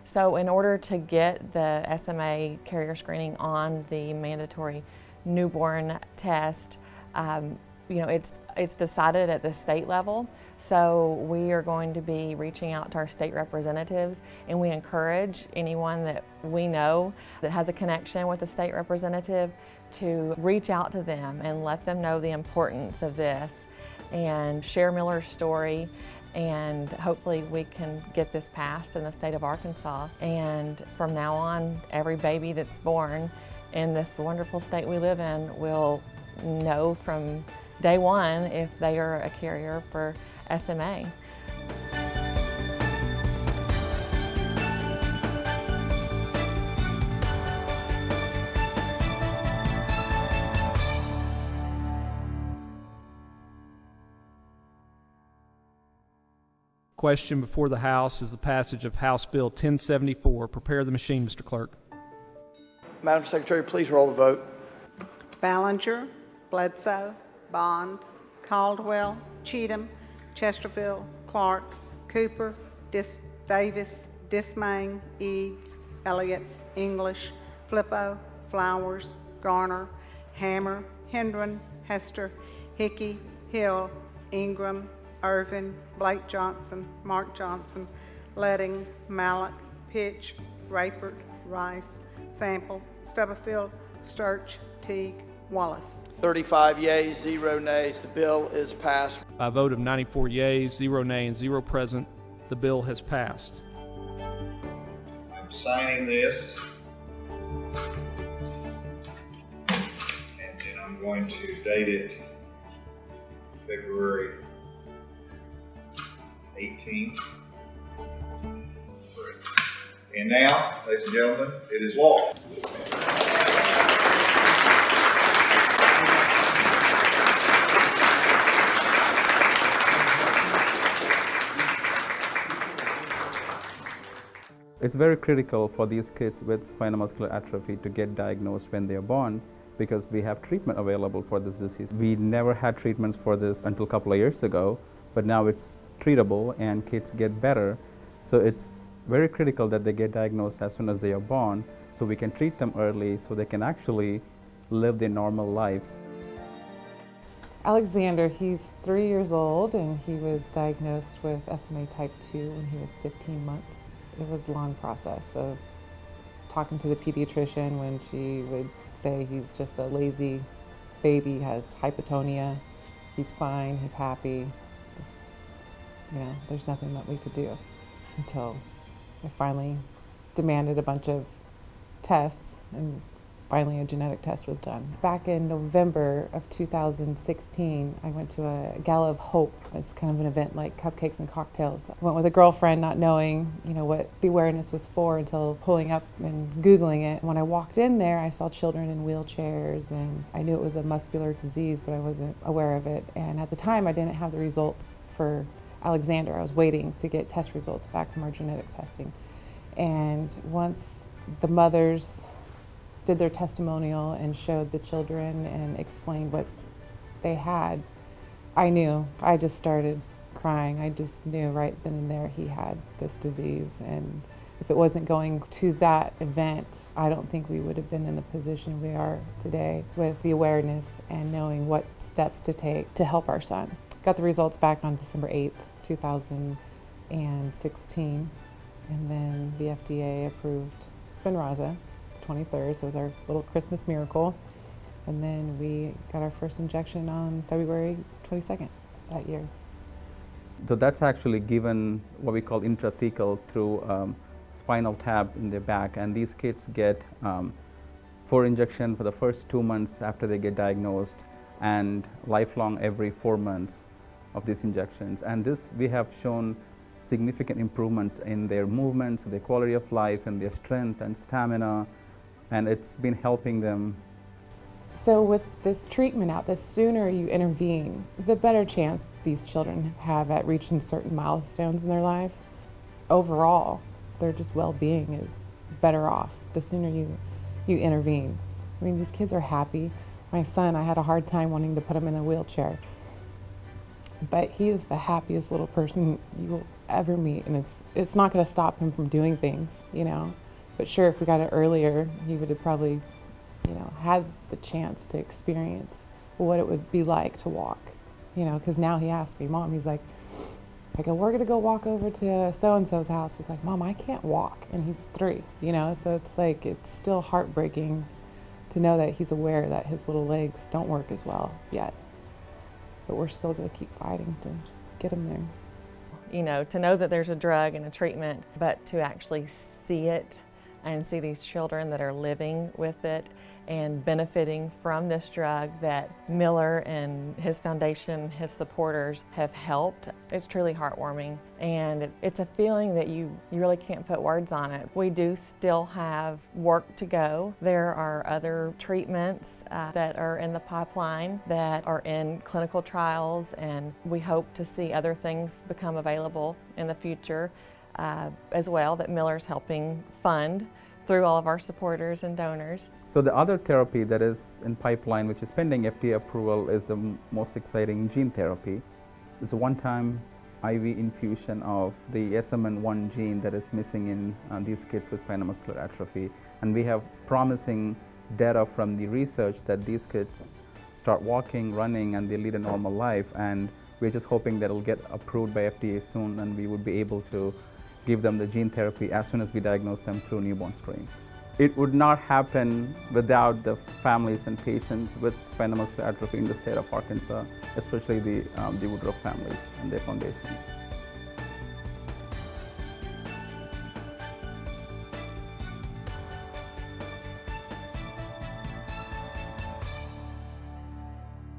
So in order to get the SMA carrier screening on the mandatory newborn test, it's decided at the state level. So we are going to be reaching out to our state representatives, and we encourage anyone that we know that has a connection with a state representative to reach out to them and let them know the importance of this and share Miller's story. And hopefully we can get this passed in the state of Arkansas. And from now on, every baby that's born in this wonderful state we live in will know from day one if they are a carrier for SMA. Question before the House is the passage of House Bill 1074. Prepare the machine, Mr. Clerk. Madam Secretary, please roll the vote. Ballinger, Bledsoe, Bond, Caldwell, Cheatham, Chesterfield, Clark, Cooper, Davis, Dismang, Eads, Elliott, English, Flippo, Flowers, Garner, Hammer, Hendren, Hester, Hickey, Hill, Ingram, Irvin, Blake Johnson, Mark Johnson, Letting, Mallock, Pitch, Rayford, Rice, Sample, Stubblefield, Sturch, Teague, Wallace. 35 yeas, 0 nays. The bill is passed. By a vote of 94 yeas, 0 nay, and 0 present, the bill has passed. I'm signing this, and then I'm going to date it February 18th. And now, ladies and gentlemen, it is law. It's very critical for these kids with spinal muscular atrophy to get diagnosed when they are born, because we have treatment available for this disease. We never had treatments for this until a couple of years ago, but now it's treatable and kids get better. So it's very critical that they get diagnosed as soon as they are born, so we can treat them early so they can actually live their normal lives. Alexander, he's 3 years old, and he was diagnosed with SMA type 2 when he was 15 months. It was a long process of talking to the pediatrician when she would say he's just a lazy baby, has hypotonia, he's fine, he's happy. Just, there's nothing that we could do until I finally demanded a bunch of tests, and finally a genetic test was done. Back in November of 2016, I went to a Gala of Hope. It's kind of an event like cupcakes and cocktails. I went with a girlfriend, not knowing, what the awareness was for until pulling up and Googling it. When I walked in there, I saw children in wheelchairs, and I knew it was a muscular disease, but I wasn't aware of it. And at the time, I didn't have the results for Alexander. I was waiting to get test results back from our genetic testing. And once the mothers did their testimonial and showed the children and explained what they had, I knew. I just started crying. I just knew right then and there he had this disease. And if it wasn't going to that event, I don't think we would have been in the position we are today with the awareness and knowing what steps to take to help our son. Got the results back on December 8th, 2016. And then the FDA approved Spinraza 23rd, so it was our little Christmas miracle. And then we got our first injection on February 22nd that year. So that's actually given what we call intrathecal through spinal tap in their back, and these kids get 4 injections for the first 2 months after they get diagnosed, and lifelong every 4 months of these injections. And this, we have shown significant improvements in their movements, their quality of life, and their strength and stamina, and it's been helping them. So with this treatment out, the sooner you intervene, the better chance these children have at reaching certain milestones in their life. Overall, their just well-being is better off the sooner you intervene. I mean, these kids are happy. My son, I had a hard time wanting to put him in a wheelchair, but he is the happiest little person you will ever meet, and it's not going to stop him from doing things, you know. But sure, if we got it earlier, he would have probably, you know, had the chance to experience what it would be like to walk, you know. Because now he asks me, Mom, he's like, I go, we're gonna go walk over to so-and-so's house. He's like, Mom, I can't walk, and he's 3, you know. So it's like, it's still heartbreaking to know that he's aware that his little legs don't work as well yet. But we're still gonna keep fighting to get him there. You know, to know that there's a drug and a treatment, but to actually see it and see these children that are living with it and benefiting from this drug that Miller and his foundation, his supporters have helped, it's truly heartwarming. And it's a feeling that you really can't put words on it. We do still have work to go. There are other treatments that are in the pipeline that are in clinical trials, and we hope to see other things become available in the future as well that Miller's helping fund through all of our supporters and donors. So the other therapy that is in pipeline, which is pending FDA approval, is the most exciting gene therapy. It's a one-time IV infusion of the SMN1 gene that is missing in these kids with spinal muscular atrophy. And we have promising data from the research that these kids start walking, running, and they lead a normal life. And we're just hoping that it'll get approved by FDA soon, and we would be able to give them the gene therapy as soon as we diagnose them through newborn screening. It would not happen without the families and patients with spinal muscular atrophy in the state of Arkansas, especially the Woodruff families and their foundation.